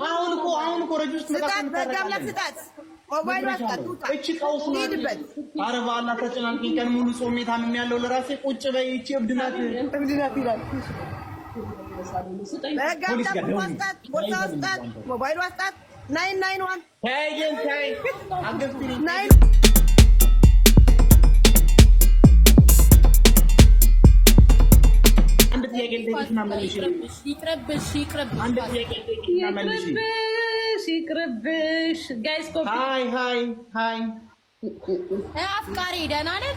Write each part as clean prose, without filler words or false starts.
አሁን እኮ ረጅስ ስጣት ሞባይል ዋስጣት እቺ ቀውስ ነው ኧረ በአላህ ተጨናንቀኝ ቀን ሙሉ ጾሜ ታምም ያለው ለራሴ ቁጭ በይ እቺ እብድናት ይላል ፖሊስ ጋር ዋስጣት ሞባይል ዋስጣት 991 ታይ አገፍትሪ አንድ ጥያቄ ልጠይቅሽና መልሽ ይቅርብሽ አንድ ጥያቄ ልጠይቅሽና መልሽ ይቅርብሽ ጋይስ ኮፒ ሃይ አፍቃሪ ደህና ነህ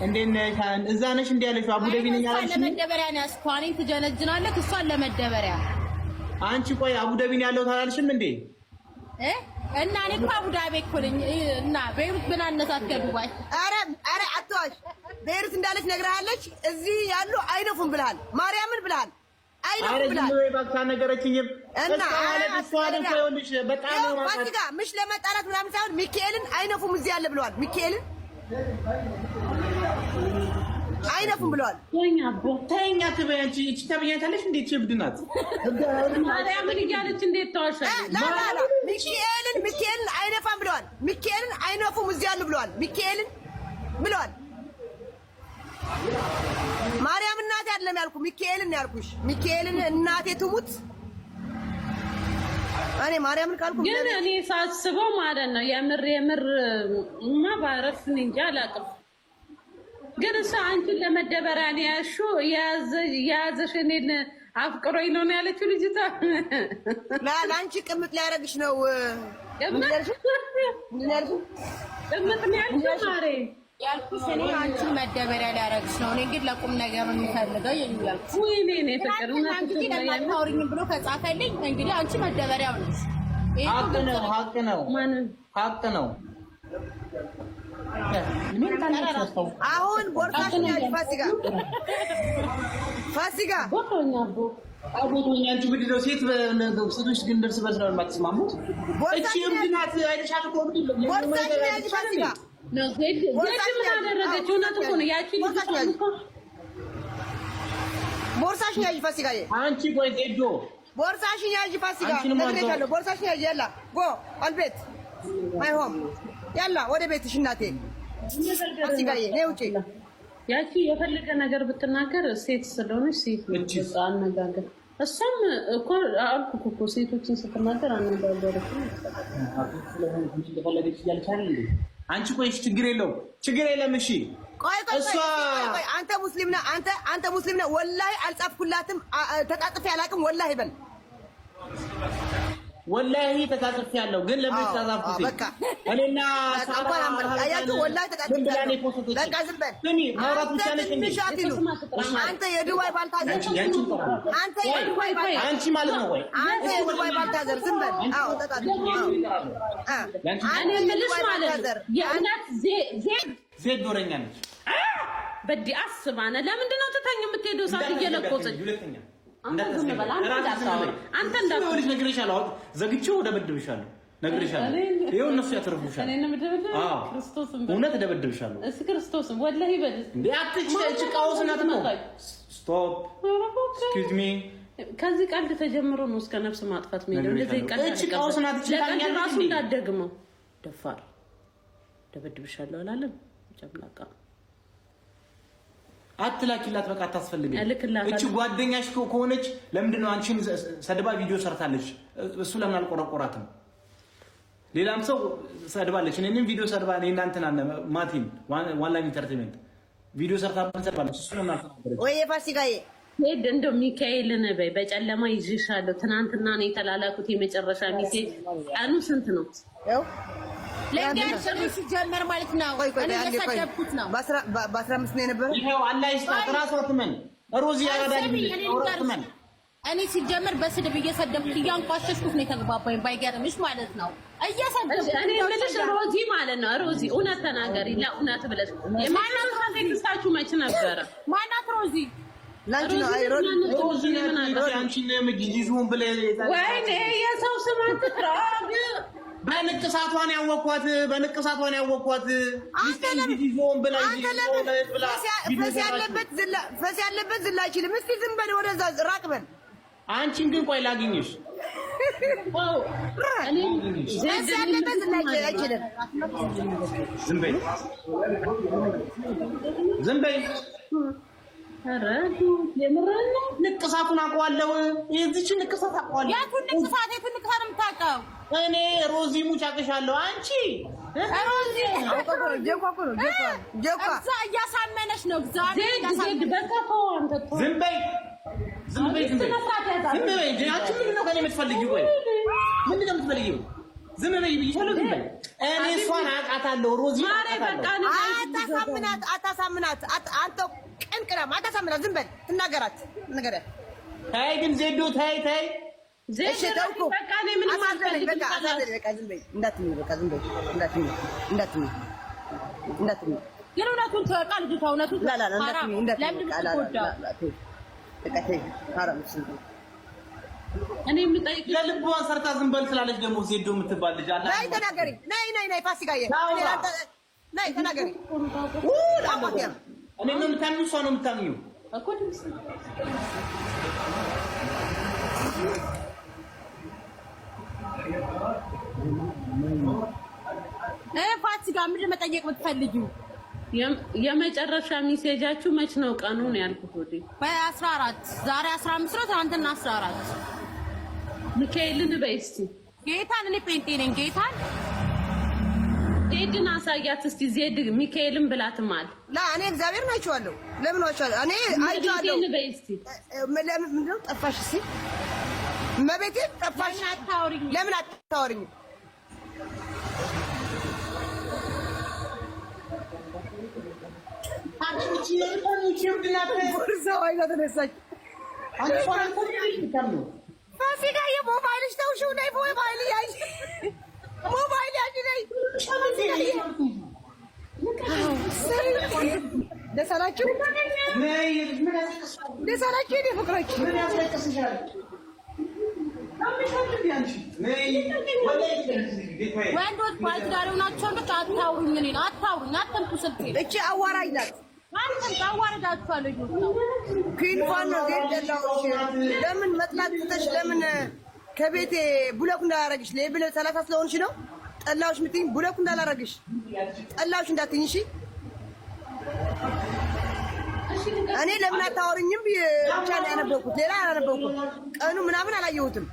እንዴት ነሽ እዛ ነሽ እንዴ ያለሽው አቡ ዳቢ ነኝ ያለሽ ለመደበሪያ ነው ያስኳኔን ትጀነጅናለህ እሷን ለመደበሪያ አንቺ ቆይ አቡ ዳቢ ነው ያለው ታላልሽም እንዴ እና እኔ እኮ አቡ ዳቢ እኮ ነኝ እና ቤይሩት ምን አነሳት ከዱባይ አረ አትዋሽ ቤይሩት እንዳለች ነግራለች እዚህ ያሉ አይነፉም ብለሃል ማርያምን ብለሃል አይነፉም ብለሃል አረ ባካ ነገረችኝ እና አለብሷን ቆይልሽ በጣም ነው ፋሲካ ምሽ ለመጣላት ምናምን ሳይሆን ሚካኤልን አይነፉም እዚህ ያለ ብለዋል ሚካኤልን አይነፉም ብለዋል ተኛ ትበያንቺ እቺ ተበያታለሽ እንዴ ትብድናት ማርያምን እያለች እንዴት ተዋሻለች ላ ሚካኤልን አይነፋም ብለዋል ሚካኤልን አይነፉም እዚህ ያሉ ብለዋል ሚካኤልን ብለዋል ማርያም እናቴ አይደለም ያልኩ ሚካኤልን ያልኩሽ ሚካኤልን እናቴ ትሙት እኔ ማርያምን ካልኩ ግን እኔ ሳስበው ማለት ነው የምር ባረፍ እንጃ አላውቅም ግን እሷ አንቺን ለመደበሪያ ነው ያልሽው የያዘሽ እኔን አፍቅሮኝ ነው ያለችው ልጅቷ ለአንቺ ቅምጥ ሊያደርግሽ ነው ቅምጥ ነው ያልሽው ማሬ ያልኩሽ እኔ አንቺን መደበሪያ ሊያደርግሽ ነው እኔ ግን ለቁም ነገር ነው የሚፈልገው የሚያልኩሽ ወይኔ እኔ ፍቅር እንግዲህ ለማታወሪኝ ብሎ ከጻፈልኝ እንግዲህ አንቺ መደበሪያው ነሽ ሀቅ ነው አሁን ቦርሳሽን ያዥ ፋሲካ አቦቶኛ አንቺ ምንድነው ሴቶች ግን ደርስ በስራው የማትስማሙት እቺ እምድናት አይደሻት እኮ ቦርሳሽን ያዥ ፋሲካ ነው ዜድ ምን አደረገች እውነት እኮ ነው ያቺ ቦርሳሽን ያዥ ፋሲካ አንቺ ቆይ ዜዶ ቦርሳሽን ያዥ ፋሲካ ነግሬሻለሁ ቦርሳሽን ያዥ ያላ ጎ አልቤት ማይ ሆም ያላ ወደ ቤትሽ እናቴ ፋሲካዬ ነይ ውጪ ያቺ የፈለገ ነገር ብትናገር ሴት ስለሆነች ሴት ነው አነጋገር እሷም እኮ አልኩ እኮ ሴቶችን ስትናገር አነጋገርሽ አንቺ ቆይ ችግር የለም እሺ ቆይ አንተ ሙስሊም ነህ ወላሂ አልጻፍኩላትም ተጣጥፌ አላውቅም ወላሂ በል ወላሂ ተጣጥፌ ያለው ግን ለምን ተጣጣፍኩት በቃ እኔና አያቱ ወላሂ ተጣጥፌ ያለው በቃ ዝም በል ስሚ ማውራት ብቻ ነሽ እንዴ አንተ የዱባይ ባልታዘር አንቺ ማለት ነው ወይ አንተ የዱባይ ባልታዘር ዝም በል አዎ ተጣጥፌ እኔ የምልሽ ማለት የእናት ዜድ ዶረኛ ነች በዲ አስባነ ለምንድን ነው ትተኝ የምትሄደው ሰዓት እየለቆሰች አንተ እንዳትልሽ ነግሬሻለሁ ዘግቼው ደበድብሻለሁ ነግሬሻለሁ ይሄው እነሱ ያተርፉሻል እውነት ደበድብሻለሁ እስ ክርስቶስ ወላሂ በል እንዴ አትጭጭ ቃውስናት ነው ስቶፕ ኤክስኪውዝ ሚ ከዚህ ቀልድ ተጀምሮ ነው እስከ ነፍስ ማጥፋት የሚሄደው እንደዚህ ቀልድ ቃውስናት ይችላል ራሱ እንዳትደግመው ደፋር ደበድብሻለሁ አላለም ጨምላቃ አትላኪላት በቃ አታስፈልግም እቺ ጓደኛሽ ከሆነች ለምንድን ነው አንቺን ሰድባ ቪዲዮ ሰርታለች እሱ ለምን አልቆረቆራትም ሌላም ሰው ሰድባለች እኔንም ቪዲዮ ሰድባ እኔ እናንተና ማቲን ዋንላይን ኢንተርቴይንመንት ቪዲዮ ሰርታለች እሱ ለምን አልተናገረች ወይ ፋሲካዬ ሄድ እንደው ሚካኤልን በይ በጨለማ ይዤሻለሁ ትናንትና ነው የተላላኩት የመጨረሻ ሚሴጅ ቀኑ ስንት ነው ለጋሽ ሲጀመር ማለት ነው እኔ ተሰደብኩት ነው በ15 ነው የነበረው ይሄው አላህ ይስጣት ራስዎትመን ሮዚ ያረዳል ራስዎትመን እኔ ሲጀመር በስድብ እየሰደብኩት እያንቋሸሽኩት ነው የተግባባኝ ባይገርምሽ ማለት ነው እየሰደብኩት እኔ ምንሽ ሮዚ ማለት ነው ሮዚ እውነት ተናገሪ ለእውነት ብለሽ ማናት ቴክስታችሁ መች ነበረ ማናት ሮዚ ላንቺ ነው አይ ሮዚ አንቺ ነው ምጅጂዙን ብለ ወይኔ የሰው ስም አትጥራግ በንቅሳቷን ያወኳት ዲጂዞን ብላ ፈስ ያለበት ዝላ አይችልም እስቲ ዝም በል ወደዛ ራቅ በል አንቺን ግን ቆይ ላግኝሽ። ዝም በይ ዝም በይ። ንቅሳቱን አውቀዋለሁ። የዚህችን ንቅሳት አውቀዋለሁ። የቱን ንቅሳት ነው የምታውቀው? እኔ ሮዚ ሙች አውቅሻለሁ። አንቺ ሮዚ እዛ እያሳመነች ነው። ዝም በይ ዝም በይ ዝም በይ ዝም በይ። አንቺ ምንድን ነው ከእኔ የምትፈልጊው? ቆይ ምንድን ነው የምትፈልጊው? ዝም በይ ብዬሻለሁ። ዝም በይ። እኔ እሷን አውቃታለሁ። ሮዚ አታሳምናት። አንተ ቅንቅናም አታሳምናት። ዝም በል ትናገራት ንገሪያት። ተይ ግን ዜዶ ተይ ተይ። እሺ ተውኩ። በቃ እኔ ምንም አልፈልግም። በቃ ዝም በይ እንዳትዪ። በቃ ዝም በይ እንዳትዪ። ግን እውነቱን ተወቃ ልጅቷ እውነቱን እኔ የምጠይቅ ለልቧን ሰርታ ዝም በል ስላለች ደግሞ ዜዶ የምትባል ልጅ አለ። ነይ ተናገሪ። ነይ ፋሲካዬ ነይ ተናገሪ። እኔ ነው የምታምኚው? እሷ ነው የምታምኚው? ፋሲካ ምንድን መጠየቅ የምትፈልጊው? የመጨረሻ ሚሴጃችሁ መች ነው? ቀኑ ነው ያልኩት። ወዴ በ14 ዛሬ 15 ነው። ትናንትና 14 ሚካኤልን በይ እስቲ። ጌታን እኔ ጴንጤ ነኝ። ጌታን ዜድን አሳያት እስቲ። ዜድ ሚካኤልን ብላትማል። ላ እኔ እግዚአብሔር ናቸዋለሁ። ለምን ዋቻለሁ? እኔ አይቻለሁ። ሚካኤልን በይ እስቲ። ለምን ነው ጠፋሽ? እስቲ መቤቴ ጠፋሽ። ለምን አታወሪኝ? ፋሲካ የሞባይልሽ ተውሽው። ነይ ሞባይል ያዥ፣ ሞባይል ያዥ። ነይ ደስ አላችሁ? ደስ አላችሁ? የእኔ ፍቅሮች ወንዶች ባለትዳር ሆናችሁ ልክ አታውሩኝ። እኔን አታውሩኝ። አትምጡ ስልኬን። እቺ አዋራኝ ናት። አንተም ታዋርዳችኋለሁ። ኪንፋን ነው ገደላውሽ። ለምን መጥላት ትተሽ ለምን ከቤቴ ቡለክ እንዳላረግሽ ለብለ 30 ስለሆንሽ ነው ጠላውሽ ምትኝ። ቡለክ እንዳላረግሽ ጠላውሽ እንዳትኝ። እሺ እኔ ለምን አታወሪኝም ብቻ ነው ያነበብኩት። ሌላ አላነበብኩም። ቀኑ ምናምን አላየሁትም።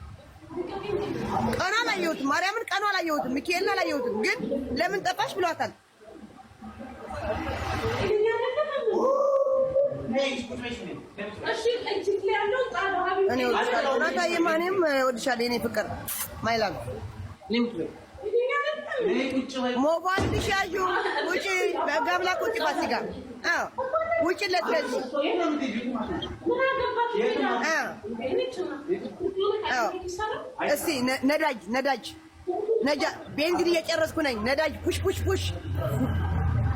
ቀኑ አላየሁትም። ማርያምን ቀኑ አላየሁትም። ሚካኤልን አላየሁትም። ግን ለምን ጠፋሽ ብሏታል። እኔ ወድሻለሁ። ናታዬም ወድሻለሁ የእኔ ፍቅር ማይላል። ሞባይልሽ ያዡ። ውጪ በጋብላ ቁጭ ፋሲካ ውጪ ለትለዚህ እስቲ ነዳጅ ቤንዚን እየጨረስኩ ነኝ። ነዳጅ ፑሽ ፑሽ ፑሽ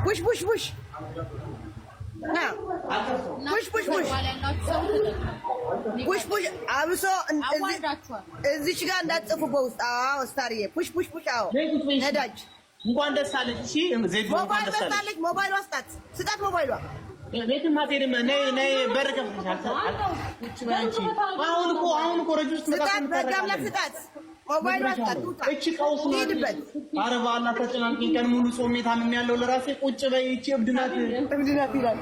ፑሽ ፑሽ ፑሽ ፑሽ ፑሽ ፑሽ ፑሽ ፑሽ አብሶ እዚች ጋር እንዳትጽፉ በውስጥ። አዎ ስታርዬ ፑሽ ፑሽ ፑሽ። አዎ ነዳጅ እንኳን ደስ አለች። እሺ ሞባይል ወስዳለች። ሞባይሏ ስጣት ሞባይሏ ቤትም አትሄድም። ነይ በር ከፍተሻል። አሁን እኮ ረጅ ውስጥ ስጣት። በጋምላክ ስጣት ሞባይሏ ስጣት። እቺ ቀውስ ነው ሄድበት። ኧረ በአላህ ተጨናንቂኝ። ቀን ሙሉ ጾሜ ታምሜ ያለው ለራሴ ቁጭ በይ። እቺ እብድ ናት ይላል።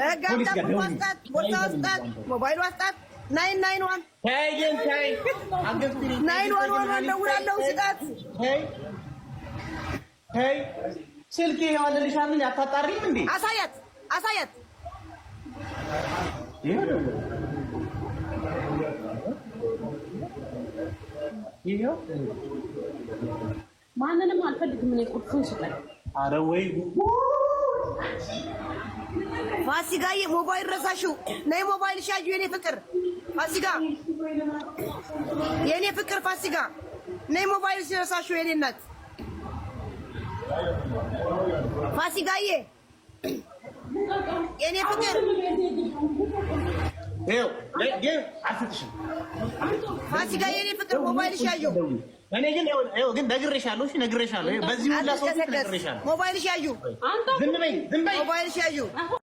በጋምላክ ስጣት። ቦርሳ ስጣት። ሞባይሏ ስጣት። 991 ተይ ግን ተይ። አገፍትሪ 911 ደውላለሁ። ስጣት። ተይ ስልክ ይሄው አለልሻል። አታጣሪም እንዴ? አሳያት። ይሄው ማንንም አልፈልግም። እኔ ቁልፉን ስጠኝ። ኧረ ወይ ፋሲካዬ ሞባይል ረሳሽው። ነይ ሞባይል ሻጁ። የኔ ፍቅር ፋሲካ፣ የኔ ፍቅር ፋሲካ ነይ ሞባይል ረሳሽው። የኔ እናት ፋሲካዬ የኔ ፍቅር ፋሲካ የኔ ፍቅር ሞባይል ሻዩ። እኔ ግን ነግሬሻለሁ። እሺ ነግሬሻለሁ። በዚህ ሁላ ሰው ነግሬሻለሁ። ሞባይል ሻዩ። ዝም በይ። ሞባይል ሻዩ